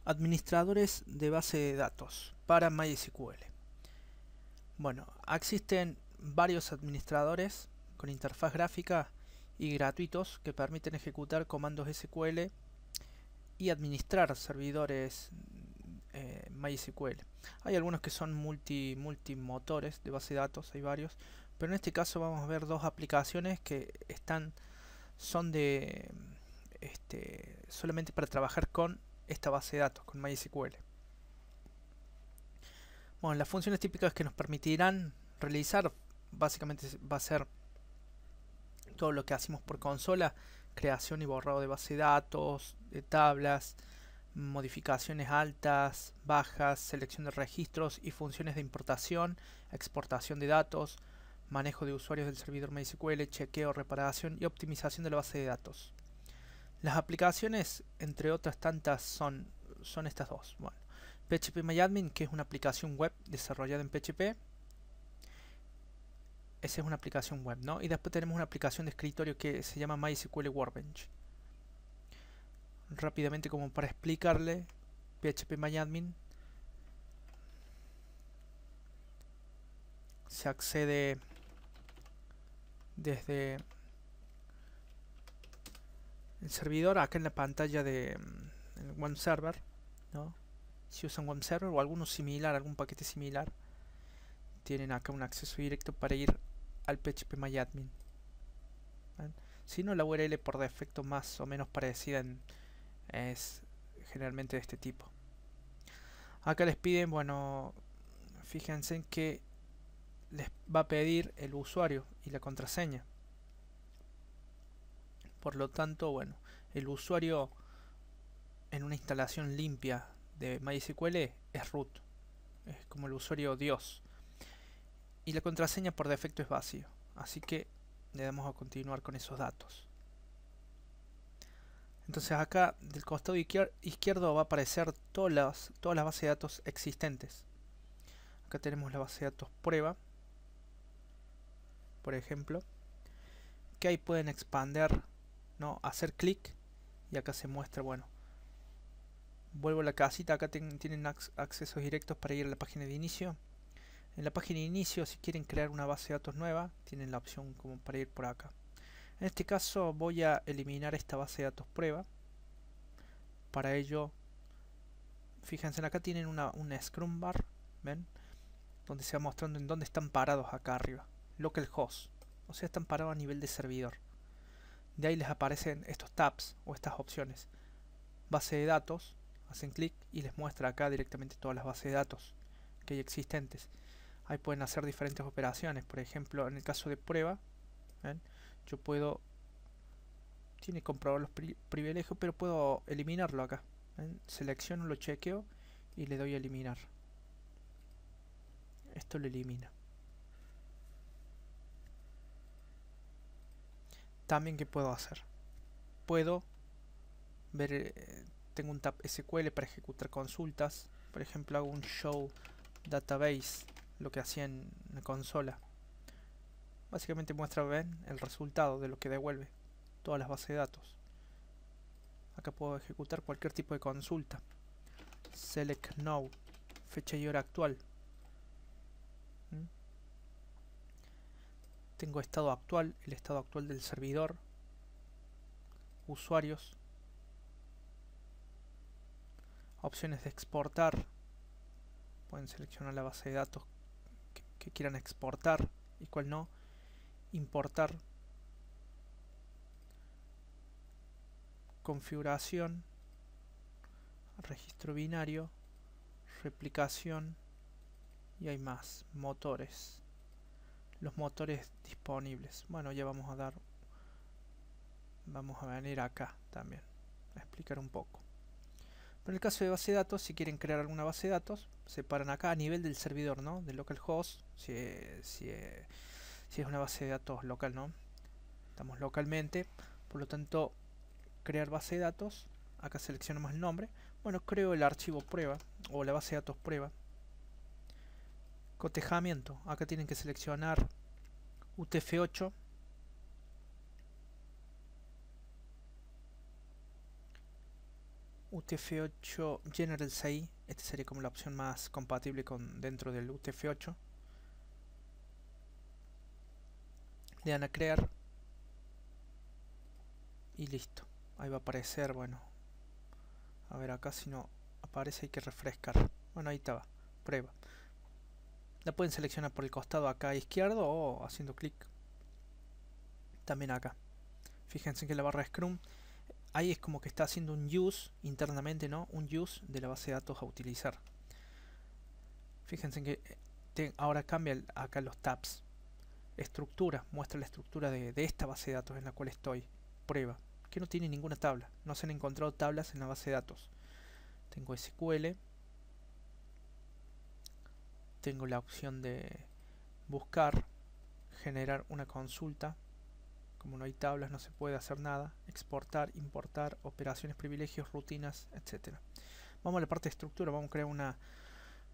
Administradores de base de datos para MySQL. Bueno, existen varios administradores con interfaz gráfica y gratuitos que permiten ejecutar comandos SQL y administrar servidores MySQL. Hay algunos que son multimotores de base de datos, hay varios, pero en este caso vamos a ver dos aplicaciones que son de solamente para trabajar con esta base de datos, con MySQL. Bueno, las funciones típicas que nos permitirán realizar básicamente va a ser todo lo que hacemos por consola: creación y borrado de base de datos, de tablas, modificaciones altas, bajas, selección de registros y funciones de importación, exportación de datos, manejo de usuarios del servidor MySQL, chequeo, reparación y optimización de la base de datos. Las aplicaciones, entre otras tantas, son estas dos. Bueno, PHPMyAdmin, que es una aplicación web desarrollada en PHP. Esa es una aplicación web, ¿no? Y después tenemos una aplicación de escritorio que se llama MySQL Workbench. Rápidamente, como para explicarle, PHPMyAdmin se accede desde el servidor, acá en la pantalla de web server, ¿no? Si usan web server o alguno similar, algún paquete similar, tienen acá un acceso directo para ir al PHPMyAdmin. Si no, la URL por defecto más o menos parecida es generalmente de este tipo. Acá les piden, bueno, fíjense en que les va a pedir el usuario y la contraseña. Por lo tanto, bueno, el usuario en una instalación limpia de MySQL es root, es como el usuario Dios, y la contraseña por defecto es vacío, así que le damos a continuar con esos datos. Entonces acá del costado izquierdo va a aparecer todas las bases de datos existentes. Acá tenemos la base de datos prueba, por ejemplo, que ahí pueden expander, ¿no? Hacer clic y acá se muestra, bueno, vuelvo a la casita, acá tienen accesos directos para ir a la página de inicio. En la página de inicio, si quieren crear una base de datos nueva, tienen la opción como para ir por acá. En este caso voy a eliminar esta base de datos prueba. Para ello, fíjense, acá tienen una scrum bar, ¿ven? Donde se va mostrando en dónde están parados acá arriba. Localhost, o sea, están parados a nivel de servidor. De ahí les aparecen estos tabs o estas opciones. Base de datos, hacen clic y les muestra acá directamente todas las bases de datos que hay existentes. Ahí pueden hacer diferentes operaciones. Por ejemplo, en el caso de prueba, ¿ven? Yo puedo, tiene que comprobar los privilegios, pero puedo eliminarlo acá. ¿Ven? Selecciono, lo chequeo y le doy a eliminar. Esto lo elimina. También, ¿qué puedo hacer? Puedo ver, tengo un tab SQL para ejecutar consultas. Por ejemplo, hago un show database, lo que hacía en la consola. Básicamente muestra, ven, el resultado de lo que devuelve todas las bases de datos. Acá puedo ejecutar cualquier tipo de consulta. Select now, fecha y hora actual. Tengo estado actual, el estado actual del servidor, usuarios, opciones de exportar. Pueden seleccionar la base de datos que quieran exportar y cuál no. Importar, configuración, registro binario, replicación y hay más, motores. Los motores disponibles. Bueno, ya vamos a venir acá también a explicar un poco. Pero en el caso de base de datos, si quieren crear alguna base de datos, se paran acá a nivel del servidor, ¿no? Del localhost, si es una base de datos local, ¿no? Estamos localmente, por lo tanto, crear base de datos, acá seleccionamos el nombre. Bueno, creo el archivo prueba o la base de datos prueba. Cotejamiento, acá tienen que seleccionar UTF-8. UTF-8 General CI, esta sería como la opción más compatible con dentro del UTF-8. Le dan a crear y listo. Ahí va a aparecer, bueno, a ver acá si no aparece hay que refrescar. Bueno, ahí estaba, prueba. La pueden seleccionar por el costado acá a izquierdo o haciendo clic también acá. Fíjense que la barra Scrum ahí es como que está haciendo un use internamente, ¿no? Un use de la base de datos a utilizar. Fíjense que ahora cambia acá los tabs. Estructura, muestra la estructura de esta base de datos en la cual estoy. Prueba, que no tiene ninguna tabla. No se han encontrado tablas en la base de datos. Tengo SQL. Tengo la opción de buscar, generar una consulta. Como no hay tablas no se puede hacer nada. Exportar, importar, operaciones, privilegios, rutinas, etc. Vamos a la parte de estructura. Vamos a crear una,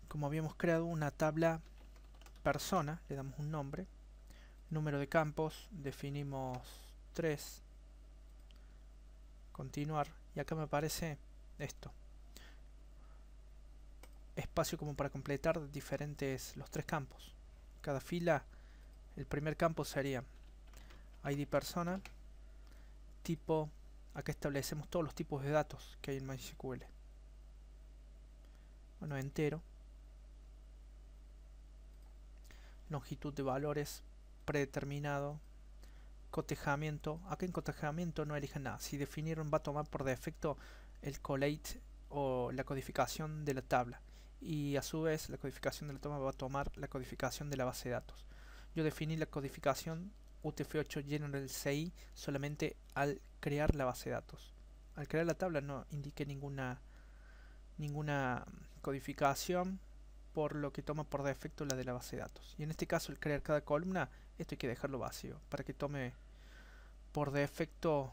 como habíamos creado una tabla persona. Le damos un nombre. Número de campos. Definimos 3. Continuar. Y acá me aparece esto. Espacio como para completar los 3 campos. Cada fila, el primer campo sería ID persona, tipo, acá establecemos todos los tipos de datos que hay en MySQL. Bueno, entero, longitud de valores, predeterminado, cotejamiento. Acá en cotejamiento no elijan nada. Si definieron, va a tomar por defecto el collate o la codificación de la tabla. Y a su vez la codificación de la tabla va a tomar la codificación de la base de datos. Yo definí la codificación UTF-8 General CI solamente al crear la base de datos. Al crear la tabla no indiqué ninguna codificación, por lo que toma por defecto la de la base de datos. Y en este caso, al crear cada columna, esto hay que dejarlo vacío para que tome por defecto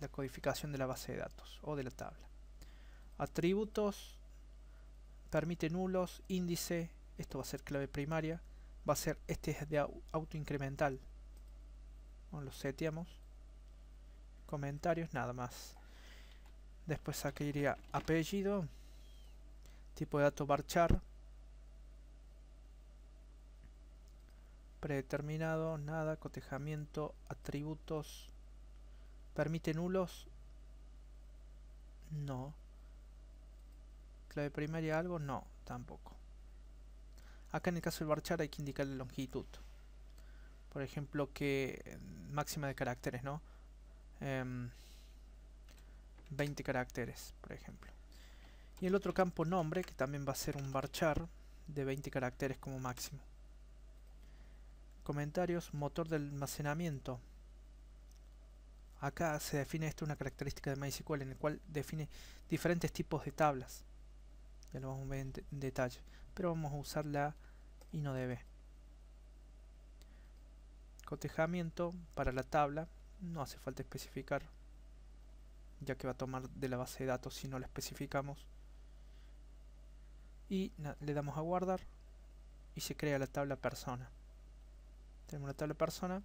la codificación de la base de datos o de la tabla. Atributos, permite nulos, índice, esto va a ser clave primaria, va a ser, este es de auto incremental. Bueno, lo seteamos. Comentarios, nada más. Después aquí iría apellido, tipo de dato varchar, predeterminado, nada, cotejamiento, atributos, permite nulos, no. Clave primaria algo, no, tampoco. Acá en el caso del varchar hay que indicar la longitud. Por ejemplo, que máxima de caracteres, ¿no? 20 caracteres, por ejemplo. Y el otro campo nombre, que también va a ser un varchar de 20 caracteres como máximo. Comentarios, motor de almacenamiento. Acá se define esto una característica de MySQL en el cual define diferentes tipos de tablas. Ya lo vamos a ver en detalle. Pero vamos a usar la InnoDB. Cotejamiento para la tabla. No hace falta especificar, ya que va a tomar de la base de datos si no la especificamos. Y le damos a guardar y se crea la tabla persona. Tenemos la tabla persona.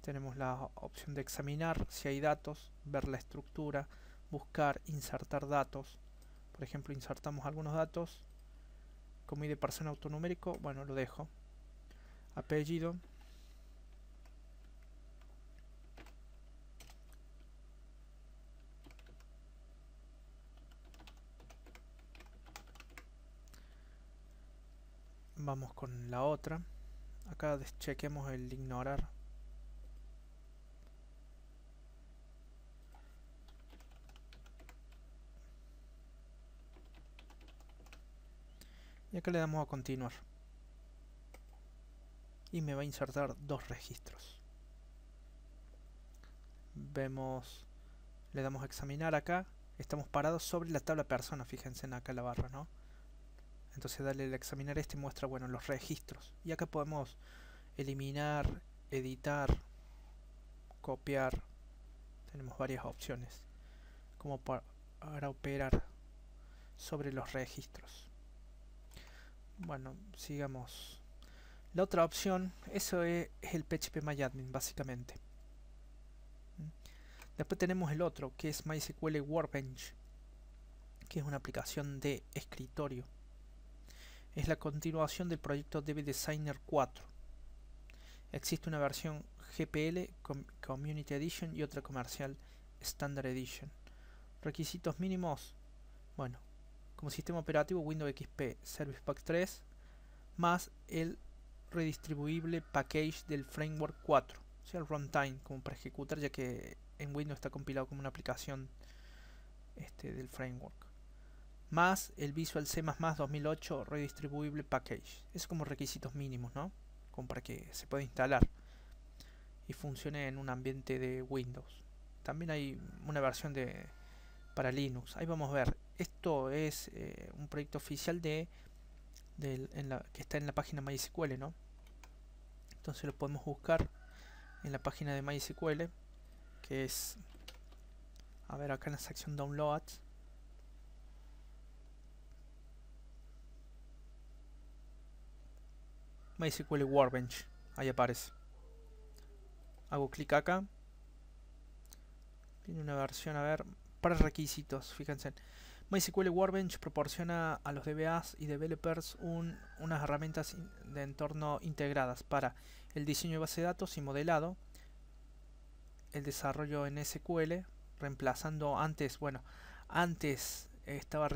Tenemos la opción de examinar si hay datos, ver la estructura, buscar, insertar datos. Por ejemplo, insertamos algunos datos como ID persona autonumérico, bueno, lo dejo. Apellido. Vamos con la otra. Acá chequemos el ignorar. Y acá le damos a continuar. Y me va a insertar 2 registros. Vemos, le damos a examinar acá. Estamos parados sobre la tabla persona, fíjense en acá la barra, ¿no? Entonces darle a examinar este muestra, bueno, los registros. Y acá podemos eliminar, editar, copiar. Tenemos varias opciones como para operar sobre los registros. Bueno, sigamos. La otra opción, eso es el PHPMyAdmin básicamente. Después tenemos el otro, que es MySQL Workbench. que es una aplicación de escritorio. Es la continuación del proyecto DB Designer 4. Existe una versión GPL Community Edition y otra comercial Standard Edition. Requisitos mínimos, bueno, como sistema operativo Windows XP Service Pack 3 más el redistribuible package del framework 4, o sea el runtime como para ejecutar, ya que en Windows está compilado como una aplicación del framework, más el Visual C++ 2008 redistribuible package. Es como requisitos mínimos, ¿no? Como para que se pueda instalar y funcione en un ambiente de Windows. También hay una versión para Linux. Ahí vamos a ver. Esto es un proyecto oficial que está en la página MySQL, ¿no? Entonces lo podemos buscar en la página de MySQL, que es, a ver, acá en la sección Downloads. MySQL Workbench, ahí aparece. Hago clic acá. Tiene una versión, a ver, para requisitos, fíjense. MySQL Workbench proporciona a los DBAs y developers unas herramientas de entorno integradas para el diseño de base de datos y modelado, el desarrollo en SQL, reemplazando antes estaba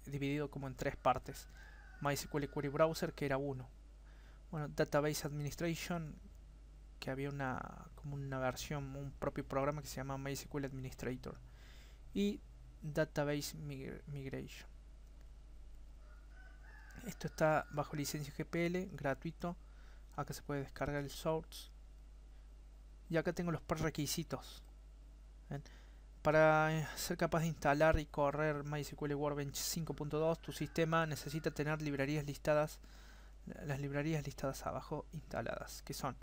dividido como en tres partes. MySQL Query Browser, que era uno. Bueno, Database Administration, que había como una versión, un propio programa que se llama MySQL Administrator. Y Database Migration. Esto está bajo licencia GPL, gratuito. Acá se puede descargar el source. Y acá tengo los prerequisitos. ¿Ven? Para ser capaz de instalar y correr MySQL Workbench 5.2, tu sistema necesita tener librerías listadas, las librerías listadas abajo instaladas, que son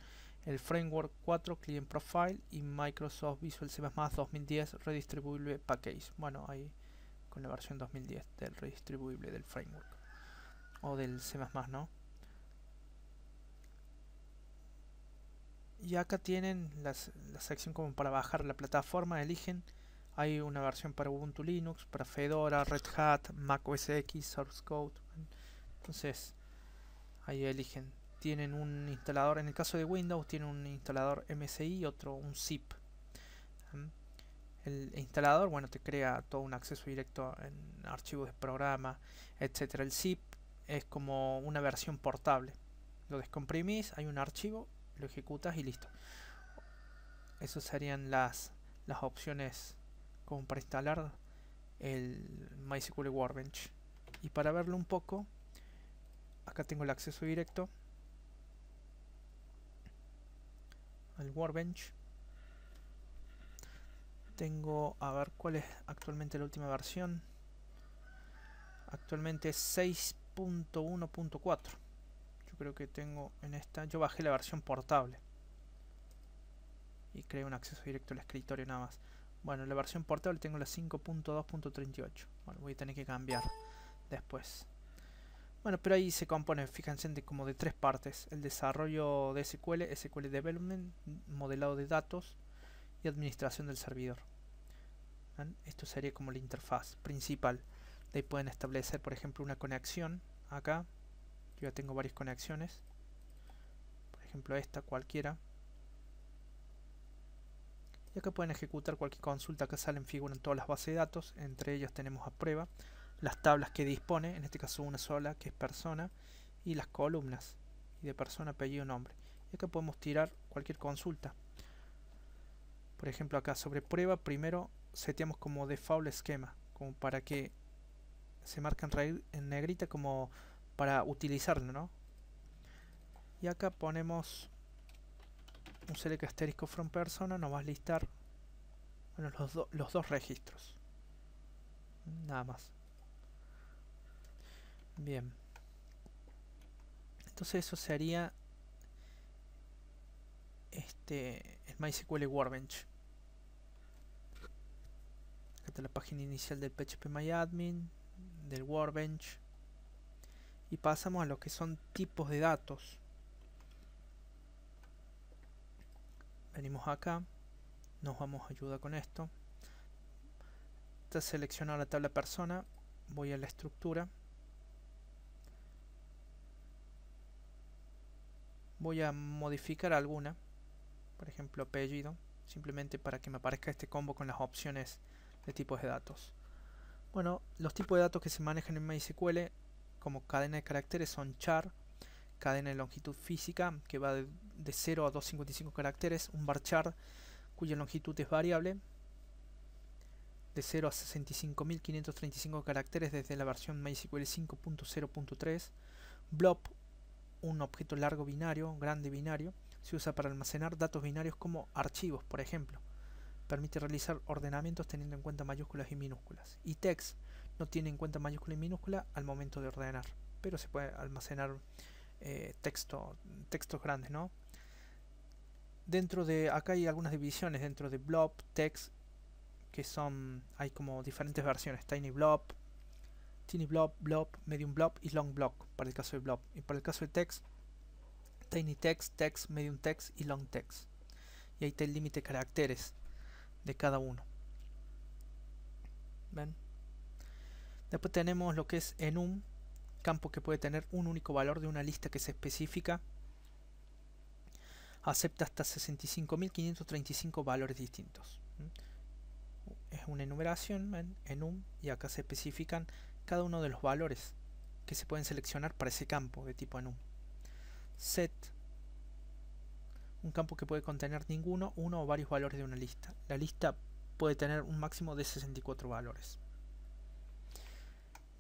el Framework 4 Client Profile y Microsoft Visual C++ 2010 Redistribuible Package. Bueno, ahí con la versión 2010 del redistribuible del framework o del C++, ¿no? Y acá tienen la sección como para bajar la plataforma, eligen. Hay una versión para Ubuntu Linux, para Fedora, Red Hat, Mac OS X, Source Code. Entonces ahí eligen. Tienen un instalador, en el caso de Windows tiene un instalador MSI y otro un zip. El instalador, bueno, te crea todo un acceso directo en archivos de programa, etcétera. El zip es como una versión portable. Lo descomprimís, hay un archivo, lo ejecutas y listo. Esas serían las opciones como para instalar el MySQL Workbench. Y para verlo un poco, acá tengo el acceso directo al Workbench. Tengo, a ver cuál es actualmente la última versión. Actualmente es 6.1.4. Yo creo que tengo en esta. Yo bajé la versión portable y creé un acceso directo al escritorio nada más. Bueno, la versión portable tengo la 5.2.38. Bueno, voy a tener que cambiar después. Bueno, pero ahí se compone, fíjense, como de tres partes: el desarrollo de SQL, SQL Development, modelado de datos y administración del servidor. ¿ven? Esto sería como la interfaz principal. De ahí pueden establecer, por ejemplo, una conexión. Acá yo ya tengo varias conexiones, por ejemplo esta, cualquiera. Y acá pueden ejecutar cualquier consulta. Acá figuran todas las bases de datos, entre ellas tenemos a prueba, las tablas que dispone, en este caso una sola, que es persona, y las columnas, y de persona, apellido, nombre. Y acá podemos tirar cualquier consulta. Por ejemplo, acá sobre prueba, primero seteamos como default esquema, como para que se marque en negrita como para utilizarlo, ¿no? Y acá ponemos un select asterisco from persona, nos va a listar, bueno, los dos registros. Nada más. Bien. Entonces eso sería el MySQL Workbench. Acá está la página inicial del phpMyAdmin, del Workbench. Y pasamos a lo que son tipos de datos. Venimos acá, nos vamos a ayudar con esto. está seleccionada la tabla persona, voy a la estructura, voy a modificar alguna, por ejemplo apellido, simplemente para que me aparezca este combo con las opciones de tipos de datos. Bueno, los tipos de datos que se manejan en MySQL como cadena de caracteres son char, cadena de longitud física que va de 0 a 255 caracteres, un varchar cuya longitud es variable, de 0 a 65.535 caracteres desde la versión MySQL 5.0.3, blob, un objeto largo binario, grande binario, se usa para almacenar datos binarios como archivos, por ejemplo. Permite realizar ordenamientos teniendo en cuenta mayúsculas y minúsculas. Y text no tiene en cuenta mayúscula y minúscula al momento de ordenar, pero se puede almacenar textos grandes, ¿no? Dentro de acá hay algunas divisiones dentro de blob, text, que son, hay como diferentes versiones: tiny blob, blob, medium blob y long blob para el caso de blob. Y para el caso de text, tiny text, text, medium text y long text. Y ahí está el límite de caracteres de cada uno. ¿Ven? Después tenemos lo que es enum, campo que puede tener un único valor de una lista que se especifica. Acepta hasta 65.535 valores distintos. Es una enumeración, ¿ven? Enum, y acá se especifican cada uno de los valores que se pueden seleccionar para ese campo de tipo enum. Set, un campo que puede contener ninguno, uno o varios valores de una lista. La lista puede tener un máximo de 64 valores.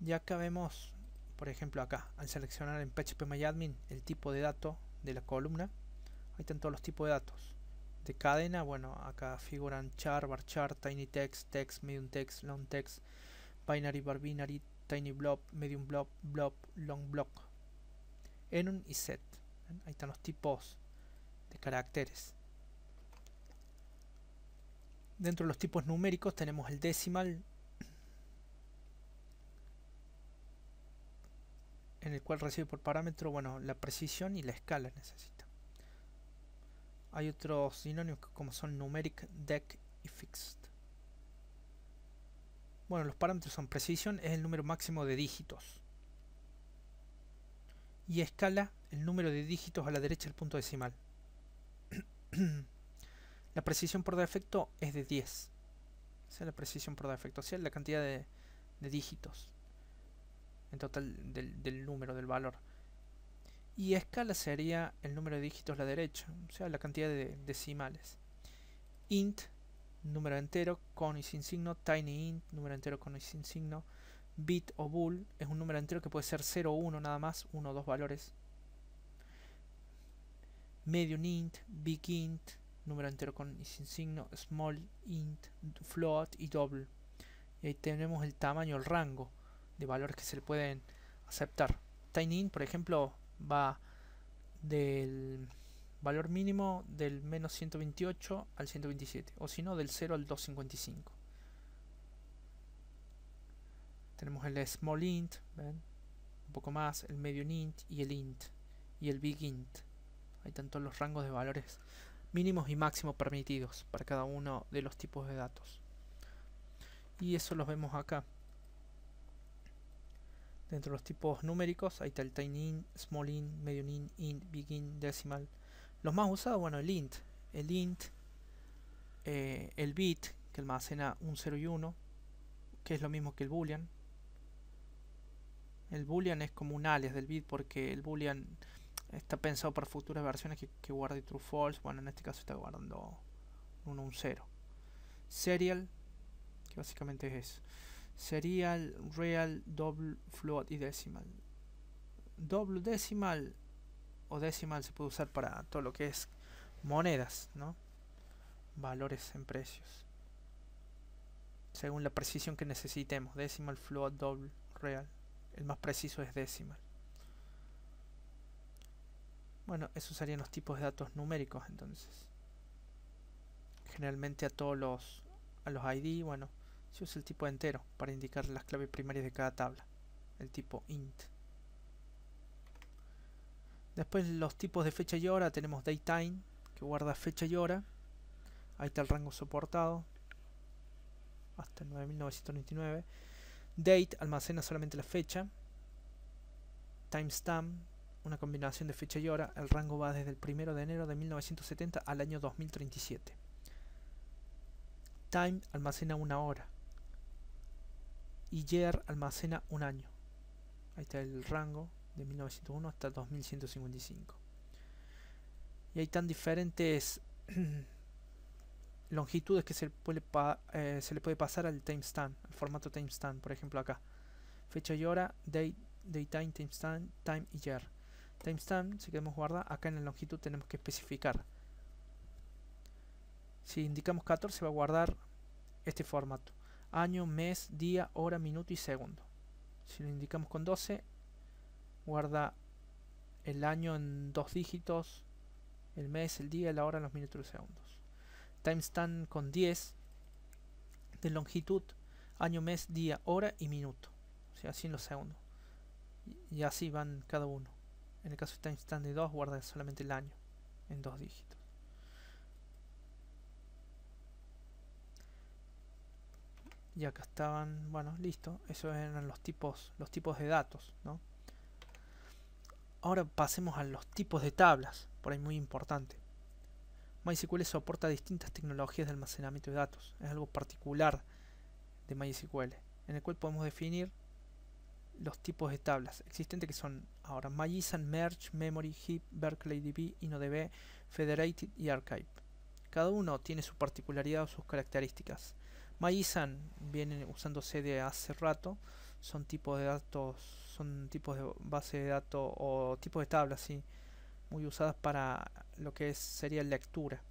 Y acá vemos, por ejemplo, acá, al seleccionar en phpMyAdmin el tipo de dato de la columna, ahí están todos los tipos de datos. De cadena, bueno, acá figuran char, varchar, tiny text, text, medium text, long text, binary, barbinary, tiny blob, medium blob, blob, long blob. Enum y set. ¿Ven? Ahí están los tipos de caracteres. Dentro de los tipos numéricos tenemos el decimal, en el cual recibe por parámetro, bueno, la precisión y la escala necesita. Hay otros sinónimos como son numeric, dec y fixed. Bueno, los parámetros son precision, es el número máximo de dígitos, y escala, el número de dígitos a la derecha del punto decimal. La precisión por defecto es de 10. Esa es la precisión por defecto, o sea, la cantidad de dígitos en total del número, del valor. Y escala sería el número de dígitos a la derecha, o sea, la cantidad de decimales. Int, número entero con y sin signo. Tiny int, número entero con y sin signo. Bit o bool es un número entero que puede ser 0 o 1 nada más, uno o dos valores. Medium int, big int, número entero con y sin signo. Small int, float y double. Y ahí tenemos el tamaño, el rango de valores que se le pueden aceptar. Tiny int, por ejemplo, va del valor mínimo del menos 128 al 127, o si no del 0 al 255. Tenemos el small int, ¿ven? Un poco más, el medium int y el int y el big int. Hay tantos los rangos de valores mínimos y máximos permitidos para cada uno de los tipos de datos, y eso los vemos acá. Dentro de los tipos numéricos, ahí está el tiny int, small int, medium int, big int, decimal. Los más usados, bueno, el int, el bit, que almacena un 0 y 1, que es lo mismo que el boolean. El boolean es como un alias del bit, porque el boolean está pensado para futuras versiones que guarde true false. Bueno, en este caso está guardando un 0. Serial, que básicamente es eso. Serial, real, double, float y decimal. Double, decimal o decimal se puede usar para todo lo que es monedas, ¿no? Valores en precios, según la precisión que necesitemos. Decimal, float, double, real. El más preciso es decimal. Bueno, esos serían los tipos de datos numéricos. Entonces, generalmente a los ID, bueno, se usa el tipo entero para indicar las claves primarias de cada tabla, el tipo int. Después los tipos de fecha y hora, tenemos datetime, que guarda fecha y hora. Ahí está el rango soportado. hasta el 9999. Date almacena solamente la fecha. Timestamp, una combinación de fecha y hora. El rango va desde el 1 de enero de 1970 al año 2037. Time almacena una hora. Y year almacena un año. Ahí está el rango de 1901 hasta 2155. Y hay tan diferentes longitudes que se le puede pasar al timestamp, al formato timestamp. Por ejemplo acá, fecha y hora, date, time, timestamp, time y year. Timestamp, si queremos guardar, acá en la longitud tenemos que especificar. Si indicamos 14 va a guardar este formato: año, mes, día, hora, minuto y segundo. Si lo indicamos con 12, guarda el año en 2 dígitos, el mes, el día, la hora, los minutos y los segundos. Timestamp con 10 de longitud, año, mes, día, hora y minuto. O sea, así en los segundos. Y así van cada uno. En el caso de timestamp de 2, guarda solamente el año en 2 dígitos. Y acá estaban, bueno, listo. Esos eran los tipos de datos, ¿no? Ahora pasemos a los tipos de tablas, por ahí muy importante. MySQL soporta distintas tecnologías de almacenamiento de datos. Es algo particular de MySQL, en el cual podemos definir los tipos de tablas existentes, que son ahora MyISAN, Merge, Memory, Heap, BerkeleyDB, InnoDB, Federated y Archive. Cada uno tiene su particularidad o sus características. MyISAN viene usándose de hace rato, son tipos de datos, son tipos de base de datos o tipos de tablas, ¿sí?, muy usadas para lo que sería lectura.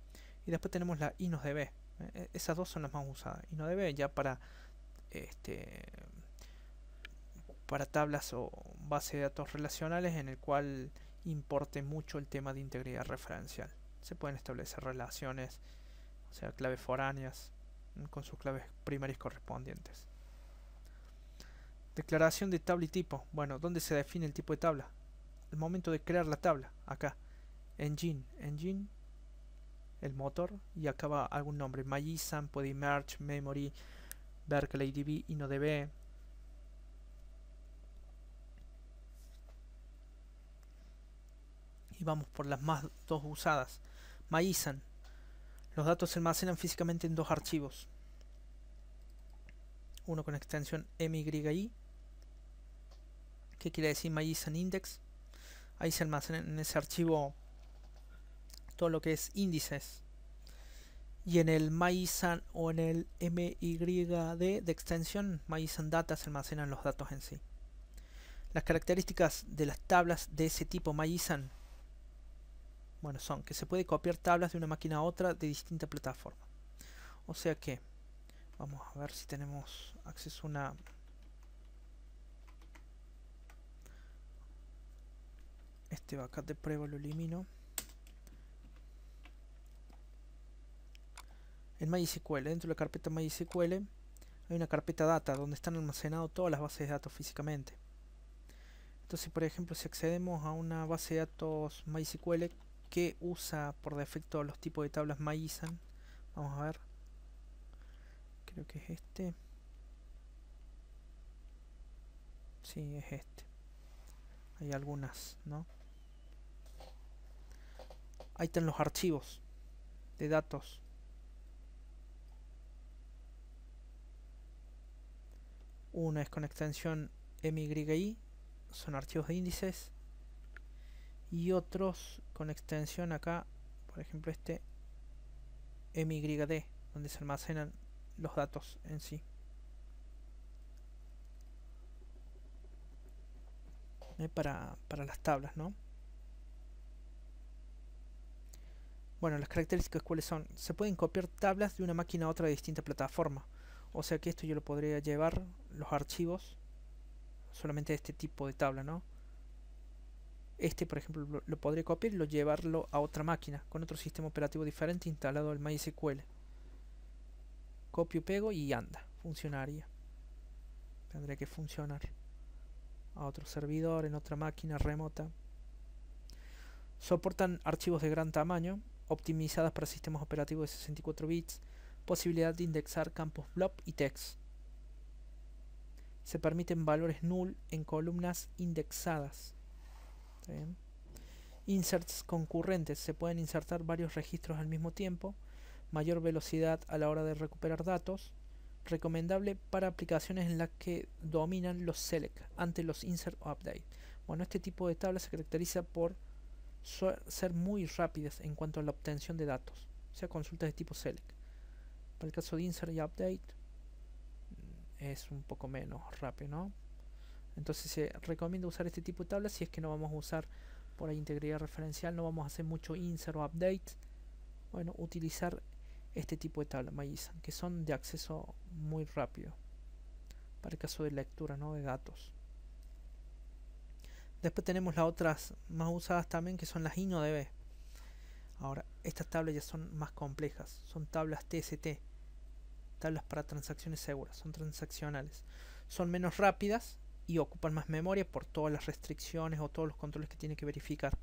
Y después tenemos la InnoDB. Esas dos son las más usadas. InnoDB ya para tablas o base de datos relacionales, en el cual importe mucho el tema de integridad referencial. Se pueden establecer relaciones, o sea, claves foráneas con sus claves primarias correspondientes. Declaración de tabla y tipo. Bueno, ¿dónde se define el tipo de tabla? El momento de crear la tabla, acá. Engine, el motor, y acá va algún nombre: MyISAN, puede Merge, Memory, BerkeleyDB, InnoDB. Y vamos por las más dos usadas. MyISAN. Los datos se almacenan físicamente en dos archivos. Uno con extensión MYI, que quiere decir MyISAN Index. Ahí se almacena en ese archivo todo lo que es índices. Y en el MyISAN o en el MYD de extensión MyISAN Data se almacenan los datos en sí. Las características de las tablas de ese tipo MyISAN, bueno, son que se puede copiar tablas de una máquina a otra de distinta plataforma. O sea que vamos a ver si tenemos acceso a una... Este backup de prueba lo elimino. En MySQL, dentro de la carpeta MySQL hay una carpeta data donde están almacenadas todas las bases de datos físicamente. Entonces, por ejemplo, si accedemos a una base de datos MySQL que usa por defecto los tipos de tablas MyISAN, vamos a ver, creo que es este. Sí, es este. Hay algunas, ¿no? Ahí están los archivos de datos. Uno es con extensión MYI, son archivos de índices. Y otros con extensión acá, por ejemplo este MYD, donde se almacenan los datos en sí. Para las tablas, ¿no? Bueno, las características cuáles son. Se pueden copiar tablas de una máquina a otra de distinta plataforma. O sea que esto yo lo podría llevar, los archivos, solamente de este tipo de tabla, ¿no? Este, por ejemplo, lo podría copiar y llevarlo a otra máquina con otro sistema operativo diferente instalado al MySQL. Copio, pego y anda, funcionaría. Tendría que funcionar a otro servidor, en otra máquina remota. Soportan archivos de gran tamaño, optimizadas para sistemas operativos de 64 bits, Posibilidad de indexar campos blob y text. Se permiten valores null en columnas indexadas. ¿Está bien? Inserts concurrentes. Se pueden insertar varios registros al mismo tiempo. Mayor velocidad a la hora de recuperar datos. Recomendable para aplicaciones en las que dominan los select ante los insert o update. Bueno, este tipo de tablas se caracteriza por ser muy rápidas en cuanto a la obtención de datos, o sea, consultas de tipo select. Para el caso de insert y update es un poco menos rápido, ¿no? Entonces se recomienda usar este tipo de tablas si es que no vamos a usar por ahí integridad referencial, no vamos a hacer mucho insert o update. Bueno, utilizar este tipo de tablas MyJSON, que son de acceso muy rápido para el caso de lectura, ¿no?, de datos. Después tenemos las otras más usadas también, que son las InnoDB. Ahora, estas tablas ya son más complejas, son tablas TST, tablas para transacciones seguras, son transaccionales, son menos rápidas y ocupan más memoria por todas las restricciones o todos los controles que tiene que verificar,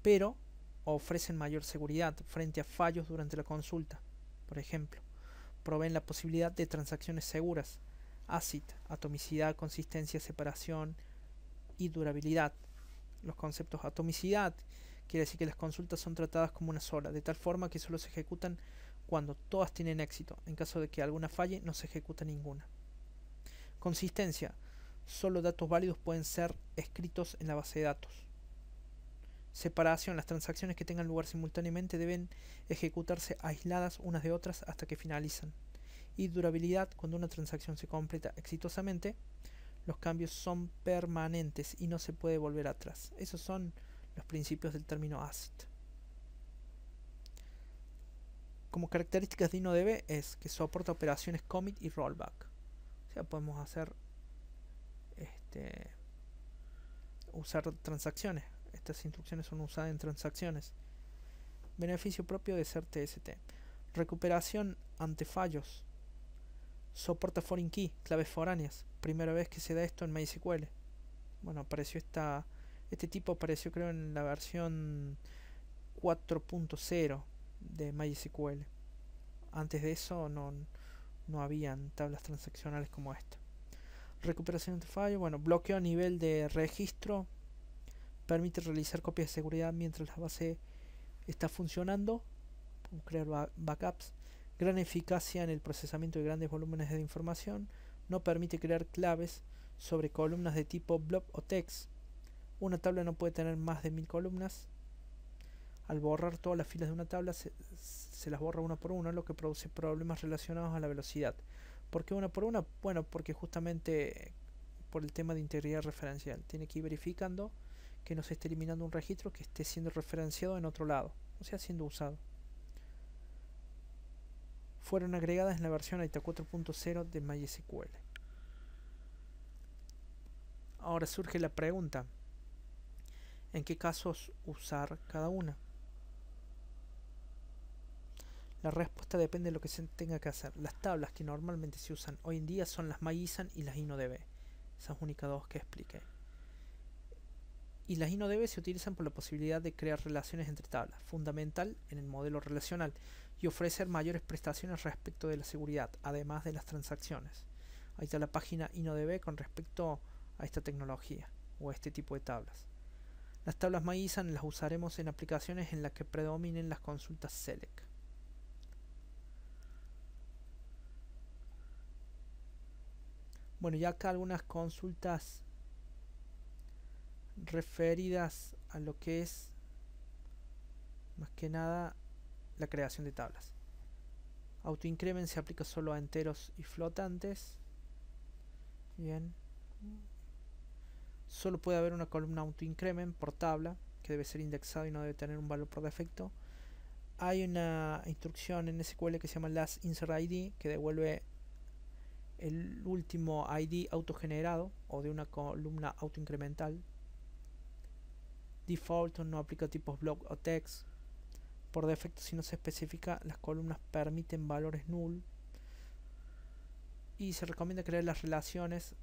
pero ofrecen mayor seguridad frente a fallos durante la consulta. Por ejemplo, proveen la posibilidad de transacciones seguras, ACID, atomicidad, consistencia, separación y durabilidad. Los conceptos atomicidad quiere decir que las consultas son tratadas como una sola, de tal forma que solo se ejecutan cuando todas tienen éxito. En caso de que alguna falle, no se ejecuta ninguna. Consistencia. Solo datos válidos pueden ser escritos en la base de datos. Separación. Las transacciones que tengan lugar simultáneamente deben ejecutarse aisladas unas de otras hasta que finalizan. Y durabilidad. Cuando una transacción se completa exitosamente, los cambios son permanentes y no se puede volver atrás. Esos son los principios del término ACID. Como características de InnoDB es que soporta operaciones commit y rollback. O sea, podemos hacer usar transacciones. Estas instrucciones son usadas en transacciones. Beneficio propio de ser TST. Recuperación ante fallos. Soporta foreign key, claves foráneas. Primera vez que se da esto en MySQL. Bueno, apareció este tipo apareció creo en la versión 4.0 de MySQL. Antes de eso no habían tablas transaccionales como esta. Recuperación de fallo, bueno, bloqueo a nivel de registro, permite realizar copias de seguridad mientras la base está funcionando, podemos crear backups, gran eficacia en el procesamiento de grandes volúmenes de información, no permite crear claves sobre columnas de tipo blob o text. Una tabla no puede tener más de 1000 columnas. Al borrar todas las filas de una tabla se las borra una por una, lo que produce problemas relacionados a la velocidad. ¿Por qué una por una? Bueno, porque justamente por el tema de integridad referencial. Tiene que ir verificando que no se esté eliminando un registro que esté siendo referenciado en otro lado, o sea, siendo usado. Fueron agregadas en la versión AITA 4.0 de MySQL. Ahora surge la pregunta, ¿en qué casos usar cada una? La respuesta depende de lo que se tenga que hacer. Las tablas que normalmente se usan hoy en día son las MyJSON y las InnoDB. Esas únicas dos que expliqué. Y las InnoDB se utilizan por la posibilidad de crear relaciones entre tablas, fundamental en el modelo relacional, y ofrecer mayores prestaciones respecto de la seguridad, además de las transacciones. Ahí está la página InnoDB con respecto a esta tecnología o a este tipo de tablas. Las tablas MyJSON las usaremos en aplicaciones en las que predominen las consultas select. Bueno, ya acá algunas consultas referidas a lo que es más que nada la creación de tablas. Autoincrement se aplica solo a enteros y flotantes. Bien. Solo puede haber una columna autoincrement por tabla, que debe ser indexado y no debe tener un valor por defecto. Hay una instrucción en SQL que se llama lastInsertID, que devuelve el último ID autogenerado o de una columna autoincremental. Default no aplica tipos block o text. Por defecto, si no se especifica, las columnas permiten valores null. Y se recomienda crear las relaciones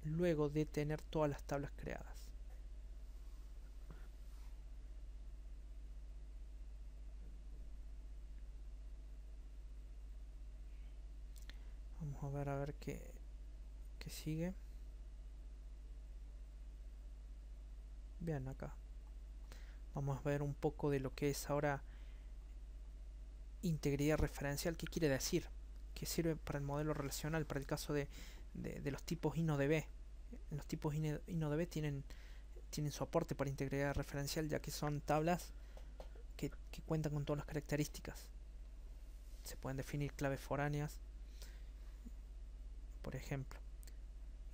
luego de tener todas las tablas creadas. Vamos a ver qué sigue. Bien, acá vamos a ver un poco de lo que es ahora integridad referencial. ¿Qué quiere decir? Que sirve para el modelo relacional, para el caso de los tipos InnoDB. Los tipos InnoDB tienen soporte para integridad referencial, ya que son tablas que cuentan con todas las características. Se pueden definir claves foráneas, por ejemplo.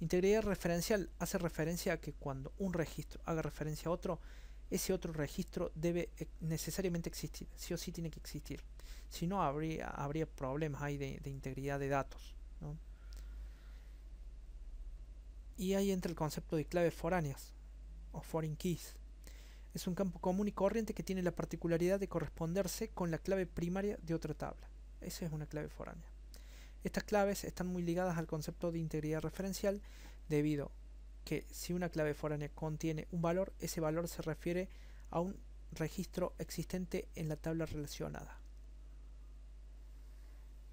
Integridad referencial hace referencia a que cuando un registro haga referencia a otro, ese otro registro debe necesariamente existir, sí o sí tiene que existir. Si no, habría problemas ahí de integridad de datos, ¿no? Y ahí entra el concepto de claves foráneas o foreign keys. Es un campo común y corriente que tiene la particularidad de corresponderse con la clave primaria de otra tabla. Esa es una clave foránea. Estas claves están muy ligadas al concepto de integridad referencial, debido que si una clave foránea contiene un valor, ese valor se refiere a un registro existente en la tabla relacionada.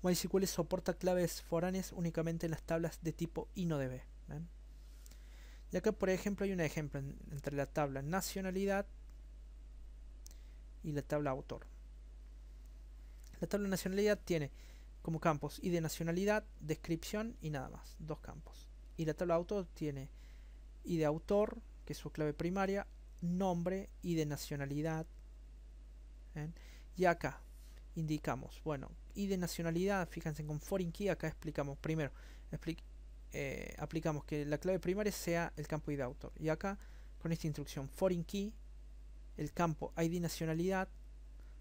MySQL soporta claves foráneas únicamente en las tablas de tipo InnoDB. ¿Ven? Y acá, por ejemplo, hay un ejemplo entre la tabla nacionalidad y la tabla autor. La tabla nacionalidad tiene como campos ID nacionalidad, descripción y nada más, dos campos. Y la tabla autor tiene ID autor, que es su clave primaria, nombre, ID nacionalidad. ¿Ven? Y acá indicamos, bueno, ID nacionalidad, fíjense con foreign key, acá explicamos, primero aplicamos que la clave primaria sea el campo ID autor. Y acá, con esta instrucción foreign key, el campo ID nacionalidad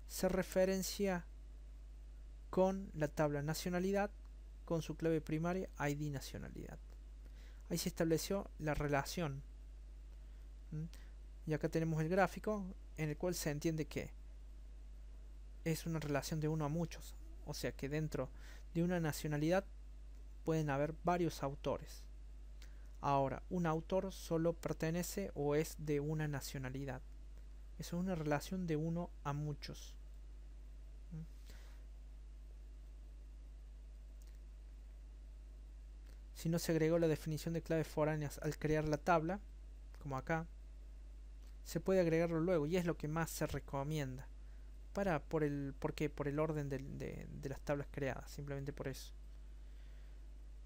se referencia con la tabla nacionalidad con su clave primaria ID nacionalidad. Ahí se estableció la relación. Y acá tenemos el gráfico en el cual se entiende que es una relación de uno a muchos. O sea que dentro de una nacionalidad pueden haber varios autores. Ahora, un autor solo pertenece o es de una nacionalidad. Eso es una relación de uno a muchos. Si no se agregó la definición de claves foráneas al crear la tabla, como acá, se puede agregarlo luego y es lo que más se recomienda. ¿Por qué? Por el orden de las tablas creadas, simplemente por eso.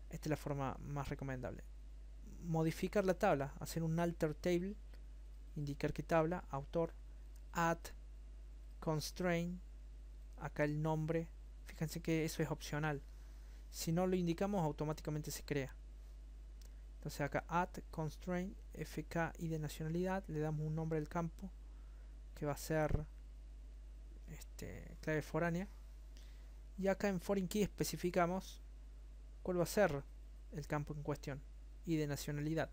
Esta es la forma más recomendable. Modificar la tabla, hacer un alter table, indicar qué tabla, autor, add, constraint, acá el nombre, fíjense que eso es opcional. Si no lo indicamos, automáticamente se crea. Entonces acá add constraint fk y de nacionalidad, le damos un nombre al campo que va a ser clave foránea, y acá en foreign key especificamos cuál va a ser el campo en cuestión y de nacionalidad,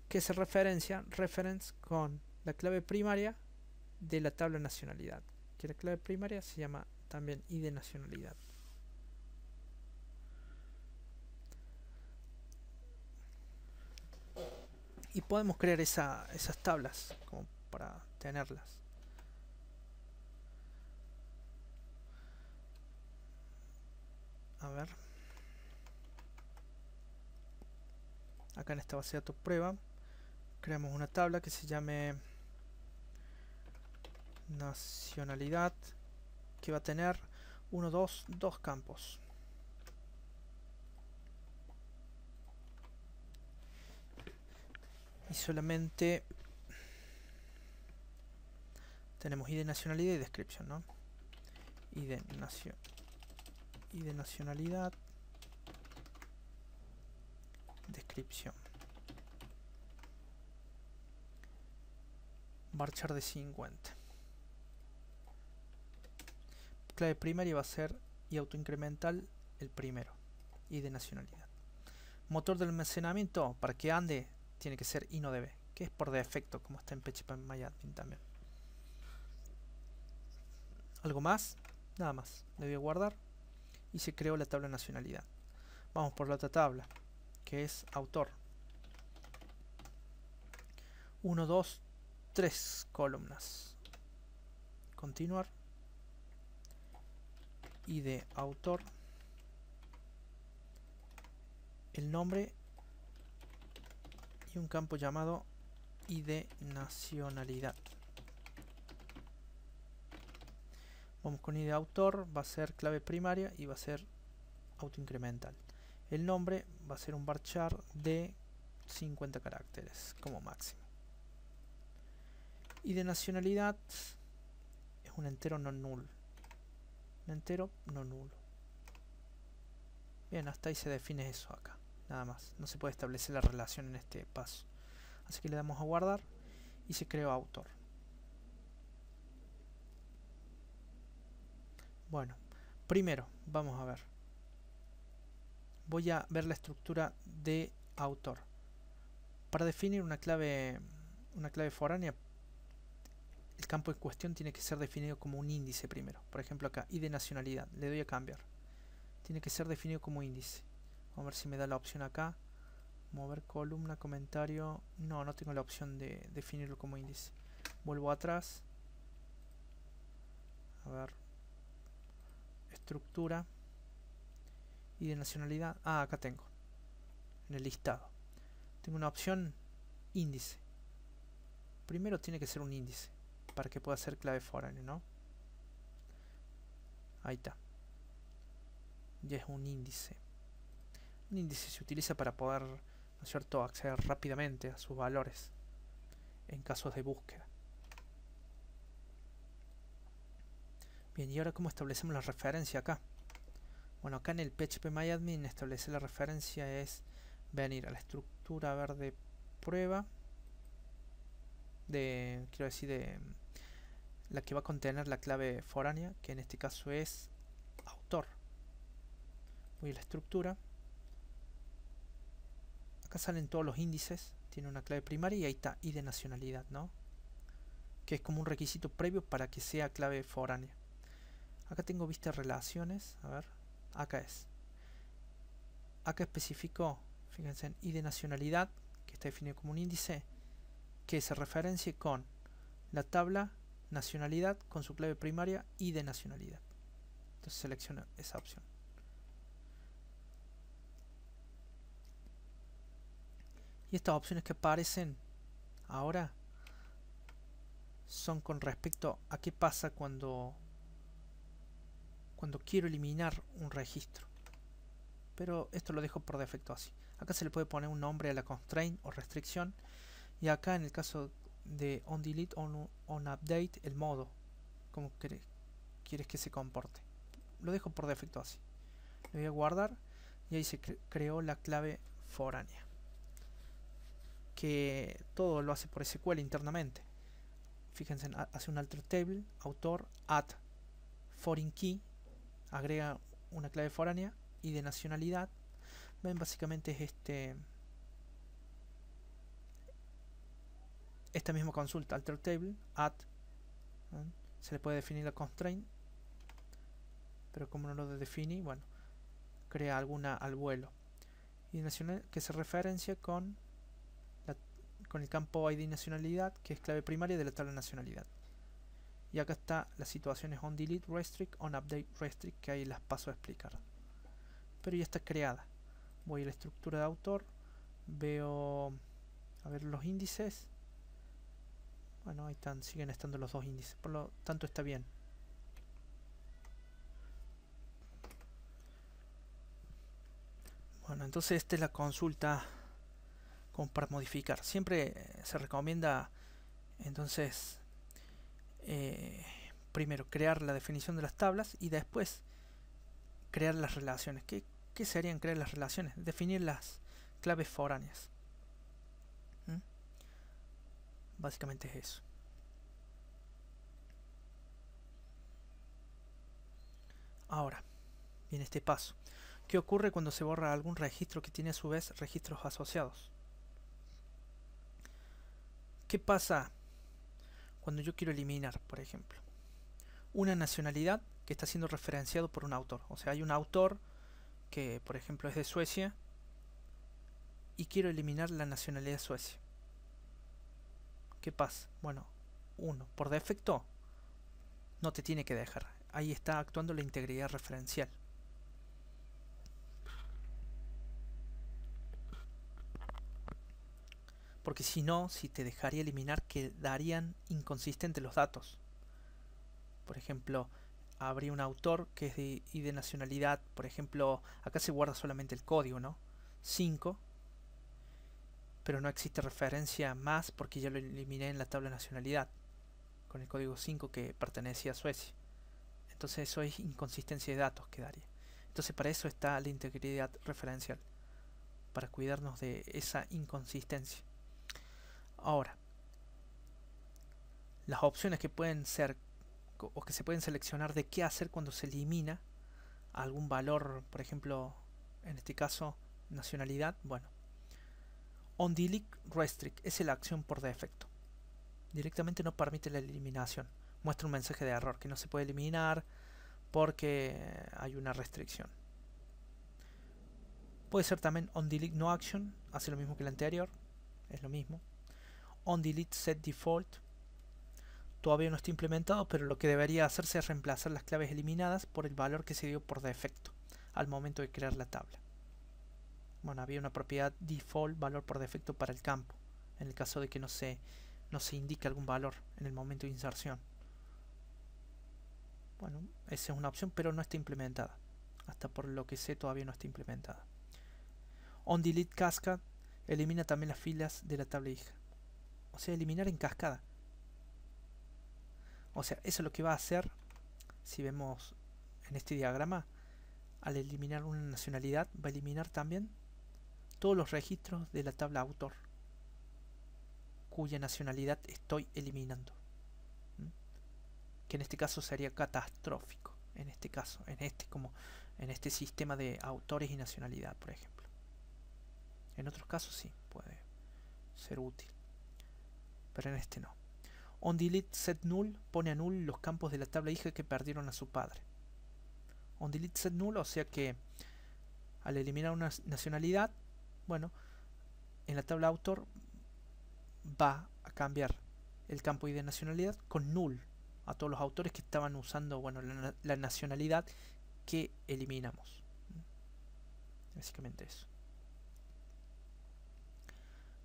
que se referencia reference con la clave primaria de la tabla nacionalidad, que la clave primaria se llama también ID nacionalidad. Y podemos crear esas tablas como para tenerlas. A ver, acá en esta base de datos prueba creamos una tabla que se llame nacionalidad, que va a tener dos campos. Y solamente tenemos ID nacionalidad y descripción, ¿no? ID nacionalidad, descripción. Varchar de 50. Clave primaria va a ser y autoincremental el primero, ID nacionalidad. Motor de almacenamiento, para que ande, tiene que ser InnoDB, que es por defecto, como está en PHPMyAdmin también. ¿Algo más? Nada más. Le voy a guardar y se creó la tabla nacionalidad. Vamos por la otra tabla, que es autor. 1, 2, 3 columnas. Continuar. ID autor. el nombre y un campo llamado ID nacionalidad. Vamos con ID autor, va a ser clave primaria y va a ser autoincremental. El nombre va a ser un varchar de 50 caracteres como máximo. Y de nacionalidad es un entero no nulo. Un entero no nulo. Bien, hasta ahí se define eso acá. Nada más. No se puede establecer la relación en este paso. Así que le damos a guardar y se creó autor. Bueno, primero vamos a ver. Voy a ver la estructura de autor. Para definir una clave foránea, el campo en cuestión tiene que ser definido como un índice primero. Por ejemplo acá, ID nacionalidad, le doy a cambiar. Tiene que ser definido como índice. Vamos a ver si me da la opción acá. Mover columna, comentario. No, no tengo la opción de definirlo como índice. Vuelvo atrás. A ver. Estructura. ID nacionalidad. Ah, acá tengo. En el listado. Tengo una opción índice. Primero tiene que ser un índice para que pueda ser clave foránea, ¿no? Ahí está. Ya es un índice. Un índice se utiliza para poder, ¿no es cierto?, acceder rápidamente a sus valores en casos de búsqueda. Bien, y ahora ¿cómo establecemos la referencia acá? Bueno, acá en el phpMyAdmin establecer la referencia es venir a la estructura de prueba, quiero decir, de la que va a contener la clave foránea, que en este caso es autor. Voy a la estructura. Acá salen todos los índices, tiene una clave primaria y ahí está ID nacionalidad, ¿no? Que es como un requisito previo para que sea clave foránea. Acá tengo vista relaciones, a ver, acá es. Acá especifico, fíjense en ID nacionalidad, que está definido como un índice, que se referencie con la tabla nacionalidad con su clave primaria y de nacionalidad. Entonces selecciono esa opción. Y estas opciones que aparecen ahora son con respecto a qué pasa cuando quiero eliminar un registro. Pero esto lo dejo por defecto así. Acá se le puede poner un nombre a la constraint o restricción. Y acá en el caso de onDelete o onUpdate, el modo, como quieres que se comporte. Lo dejo por defecto así. Le voy a guardar y ahí se creó la clave foránea, que todo lo hace por SQL internamente. Fíjense, hace un alter table, autor, add foreign key, agrega una clave foránea y de nacionalidad. Ven, básicamente es esta misma consulta, alter table, add, ¿ven? Se le puede definir la constraint, pero como no lo define, bueno, crea alguna al vuelo. Y nacional, que se referencia con el campo ID nacionalidad, que es clave primaria de la tabla nacionalidad. Y acá está las situaciones onDelete restrict, onUpdate restrict, que ahí las paso a explicar. Pero ya está creada. Voy a la estructura de autor, veo a ver los índices. Bueno, ahí están, siguen estando los dos índices, por lo tanto está bien. Bueno, entonces esta es la consulta como para modificar. Siempre se recomienda entonces primero crear la definición de las tablas y después crear las relaciones. ¿Qué serían crear las relaciones? Definir las claves foráneas. Básicamente es eso. Ahora viene este paso. ¿Qué ocurre cuando se borra algún registro que tiene a su vez registros asociados? ¿Qué pasa cuando yo quiero eliminar, por ejemplo, una nacionalidad que está siendo referenciado por un autor? O sea, hay un autor que, por ejemplo, es de Suecia y quiero eliminar la nacionalidad de Suecia. ¿Qué pasa? Bueno, por defecto no te tiene que dejar. Ahí está actuando la integridad referencial. porque si no, si te dejaría eliminar, quedarían inconsistentes los datos. Por ejemplo, habría un autor que es de y de nacionalidad, por ejemplo, acá se guarda solamente el código, ¿no? 5, pero no existe referencia más porque ya lo eliminé en la tabla de nacionalidad, con el código 5 que pertenecía a Suecia. Entonces eso es inconsistencia de datos que daría. Entonces para eso está la integridad referencial, para cuidarnos de esa inconsistencia. Ahora, las opciones que pueden ser o que se pueden seleccionar de qué hacer cuando se elimina algún valor, por ejemplo, en este caso nacionalidad, bueno, onDelete restrict es la acción por defecto. Directamente no permite la eliminación. Muestra un mensaje de error que no se puede eliminar porque hay una restricción. Puede ser también onDelete no action, hace lo mismo que el anterior, es lo mismo. onDelete set default todavía no está implementado, pero lo que debería hacerse es reemplazar las claves eliminadas por el valor que se dio por defecto al momento de crear la tabla. Bueno, había una propiedad default, valor por defecto para el campo, en el caso de que no se indique algún valor en el momento de inserción. Bueno, esa es una opción, pero no está implementada. Hasta por lo que sé todavía no está implementada. onDelete cascade elimina también las filas de la tabla hija. O sea, eliminar en cascada. O sea, eso es lo que va a hacer, si vemos en este diagrama, al eliminar una nacionalidad, va a eliminar también todos los registros de la tabla autor, cuya nacionalidad estoy eliminando. Que en este caso sería catastrófico. En este caso, en este sistema de autores y nacionalidad, por ejemplo. En otros casos sí, puede ser útil. Pero en este no. onDelete set null pone a null los campos de la tabla hija que perdieron a su padre. onDelete set null, o sea que al eliminar una nacionalidad, bueno, en la tabla autor va a cambiar el campo ID de nacionalidad con null a todos los autores que estaban usando, bueno, la nacionalidad que eliminamos. Básicamente eso.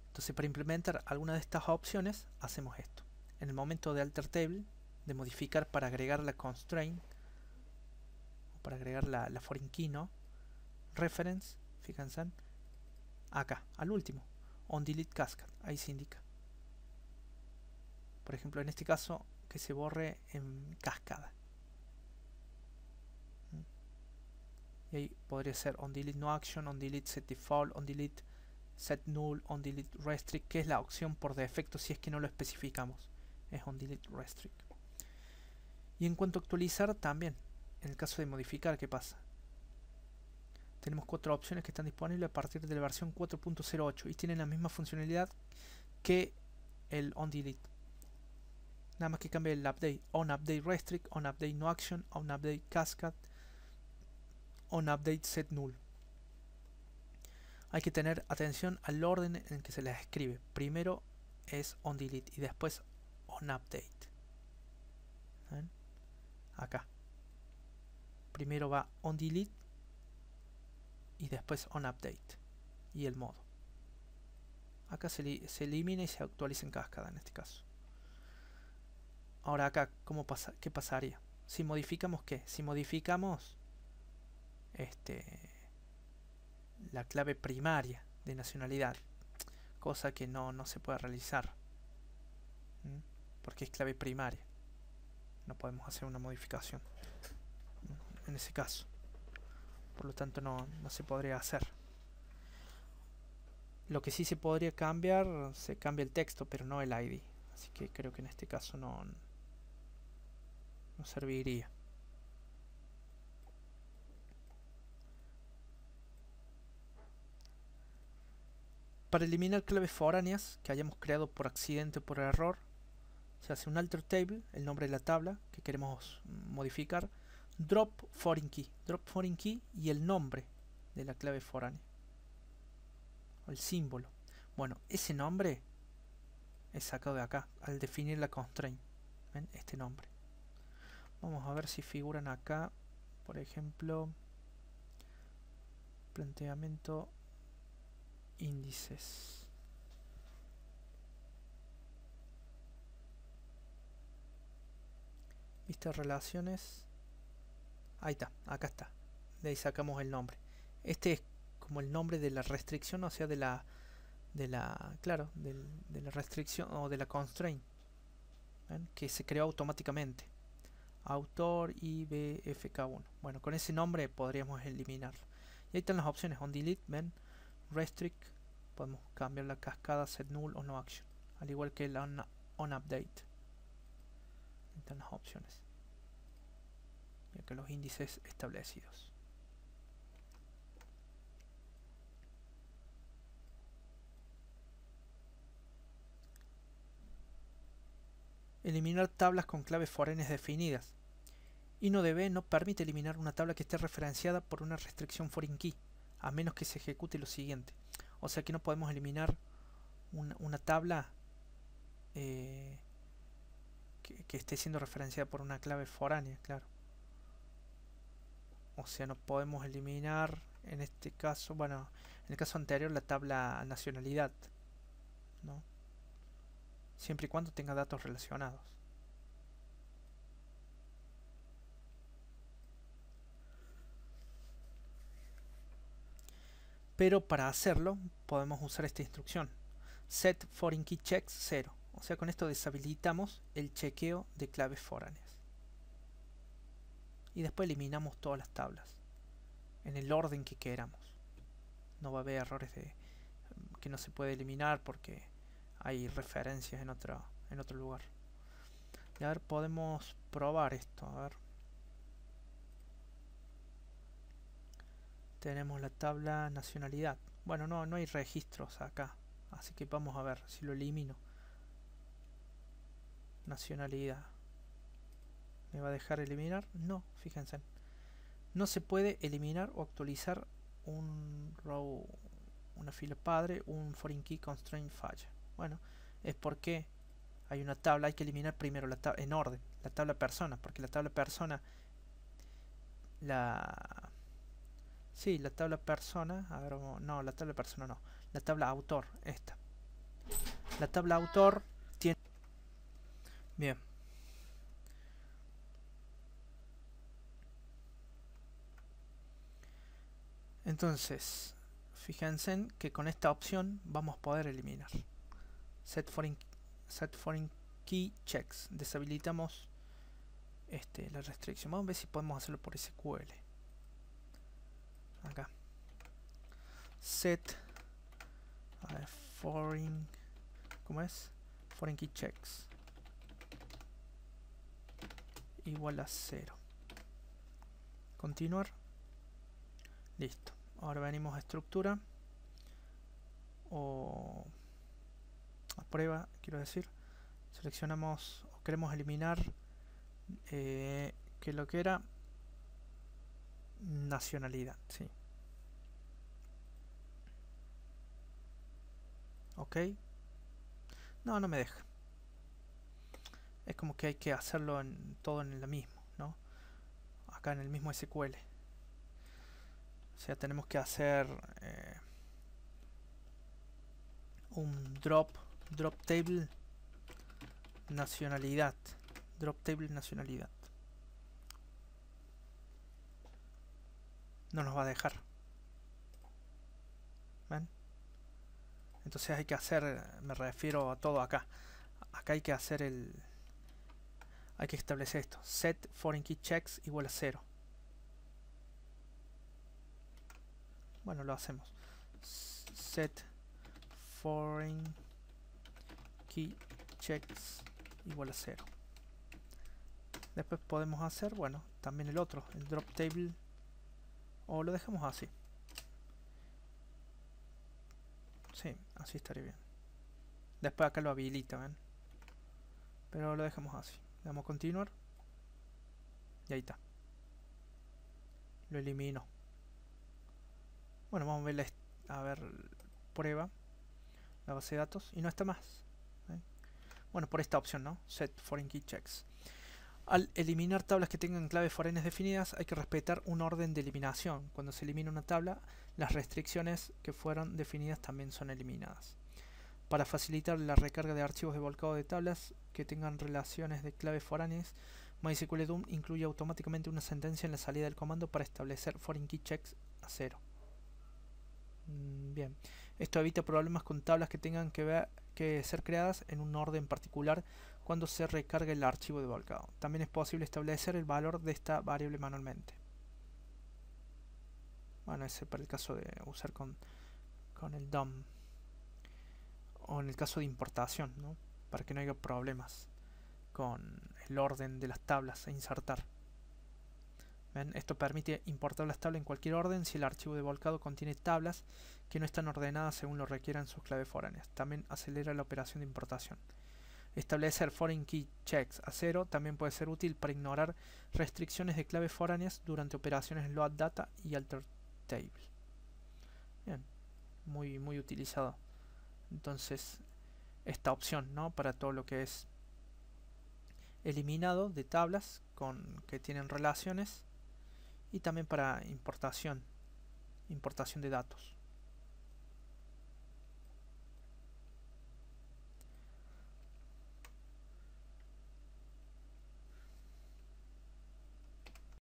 Entonces, para implementar alguna de estas opciones, hacemos esto. En el momento de alter table, de modificar para agregar la constraint, o para agregar la foreign key, ¿no? Reference, fíjense, acá, al último, onDelete cascade, ahí se indica. Por ejemplo, en este caso, que se borre en cascada. Y ahí podría ser onDelete no action, onDelete set default, onDelete set null, onDelete restrict, que es la opción por defecto si es que no lo especificamos. Es onDelete restrict. Y en cuanto a actualizar, también, en el caso de modificar, ¿qué pasa? Tenemos 4 opciones que están disponibles a partir de la versión 4.08 y tienen la misma funcionalidad que el onDelete. Nada más que cambia el update. onUpdate restrict, onUpdate no action, onUpdate cascade, onUpdate set null. Hay que tener atención al orden en que se les escribe. Primero es onDelete y después onUpdate. ¿Ven? Acá. Primero va onDelete y después onUpdate. Y el modo. Acá se elimina y se actualiza en cascada en este caso. Ahora acá, ¿qué pasaría? Si modificamos ¿qué? Si modificamos la clave primaria de nacionalidad, cosa que no se puede realizar, porque es clave primaria, no podemos hacer una modificación en ese caso, por lo tanto no se podría hacer. Lo que sí se podría cambiar, se cambia el texto pero no el ID, así que creo que en este caso no serviría. Para eliminar claves foráneas que hayamos creado por accidente o por error, se hace un alter table, el nombre de la tabla que queremos modificar, drop foreign key y el nombre de la clave foránea, o el símbolo. Bueno, ese nombre es sacado de acá al definir la constraint. ¿Ven? Este nombre. Vamos a ver si figuran acá, por ejemplo, planteamiento índices. Vista de relaciones. Ahí está, acá está. De ahí sacamos el nombre. Este es como el nombre de la restricción, o sea, de la claro, de la restricción o de la constraint. ¿Ven? Que se creó automáticamente. Autor IBFK1. Bueno, con ese nombre podríamos eliminarlo. Y ahí están las opciones. On delete, ven, restrict. Podemos cambiar la cascada, set null o no action. Al igual que el on update. Ahí están las opciones. Y acá los índices establecidos. Eliminar tablas con claves foráneas definidas. InnoDB no permite eliminar una tabla que esté referenciada por una restricción foreign key, a menos que se ejecute lo siguiente. O sea que no podemos eliminar una tabla que esté siendo referenciada por una clave foránea, claro. O sea, no podemos eliminar, en este caso, bueno, en el caso anterior, la tabla nacionalidad, ¿no? Siempre y cuando tenga datos relacionados. Pero para hacerlo podemos usar esta instrucción, set foreign key checks 0. O sea, con esto deshabilitamos el chequeo de claves foráneas. Y después eliminamos todas las tablas en el orden que queramos. No va a haber errores que no se puede eliminar porque hay referencias en otro lugar. Y a ver, podemos probar esto. A ver. Tenemos la tabla nacionalidad. Bueno, no hay registros acá. Así que vamos a ver si lo elimino. Nacionalidad. ¿Me va a dejar eliminar? No, fíjense. No se puede eliminar o actualizar un row, una fila padre, un foreign key constraint falla. Bueno, es porque hay una tabla, hay que eliminar primero la tabla en orden, la tabla persona, porque la tabla persona, la tabla persona, a ver, no, la tabla persona no, la tabla autor, esta. La tabla autor tiene... Bien. Entonces, fíjense que con esta opción vamos a poder eliminar. Set foreign key checks. Deshabilitamos la restricción. Vamos a ver si podemos hacerlo por SQL. Acá. Set foreign, ¿cómo es? Foreign key checks igual a 0. Continuar. Listo. Ahora venimos a estructura o a prueba, quiero decir. Seleccionamos o queremos eliminar que lo que era nacionalidad, sí. Ok. No me deja. Es como que hay que hacerlo todo en lo mismo, ¿no? Acá en el mismo SQL. O sea, tenemos que hacer un drop table nacionalidad. Drop table nacionalidad. No nos va a dejar. ¿Ven? Entonces hay que hacer, me refiero a todo acá. Acá hay que hacer hay que establecer esto. Set foreign key checks igual a 0. Bueno, lo hacemos. Set foreign key checks igual a 0. Después podemos hacer, bueno, también el otro, el drop table, o lo dejamos así. Sí, así estaría bien. Después acá lo habilita, ¿ven? Pero lo dejamos así. Le damos a continuar. Y ahí está. Lo elimino. Bueno, vamos a ver prueba. La base de datos. Y no está más. Bueno, por esta opción, ¿no? Set foreign key checks. Al eliminar tablas que tengan claves foráneas definidas, hay que respetar un orden de eliminación. Cuando se elimina una tabla, las restricciones que fueron definidas también son eliminadas. Para facilitar la recarga de archivos de volcado de tablas que tengan relaciones de claves foráneas, MySQL DOM incluye automáticamente una sentencia en la salida del comando para establecer foreign key checks a 0. Bien, esto evita problemas con tablas que tengan que ser creadas en un orden particular cuando se recarga el archivo de volcado. También es posible establecer el valor de esta variable manualmente. Bueno, ese para el caso de usar con el DOM, o en el caso de importación, ¿no? Para que no haya problemas con el orden de las tablas a insertar. ¿Ven? Esto permite importar las tablas en cualquier orden si el archivo de volcado contiene tablas que no están ordenadas según lo requieran sus claves foráneas. También acelera la operación de importación. Establecer foreign key checks a 0 también puede ser útil para ignorar restricciones de claves foráneas durante operaciones load data y alter table. Bien, muy utilizado. Entonces, esta opción, ¿no? Para todo lo que es eliminado de tablas que tienen relaciones, y también para importación de datos.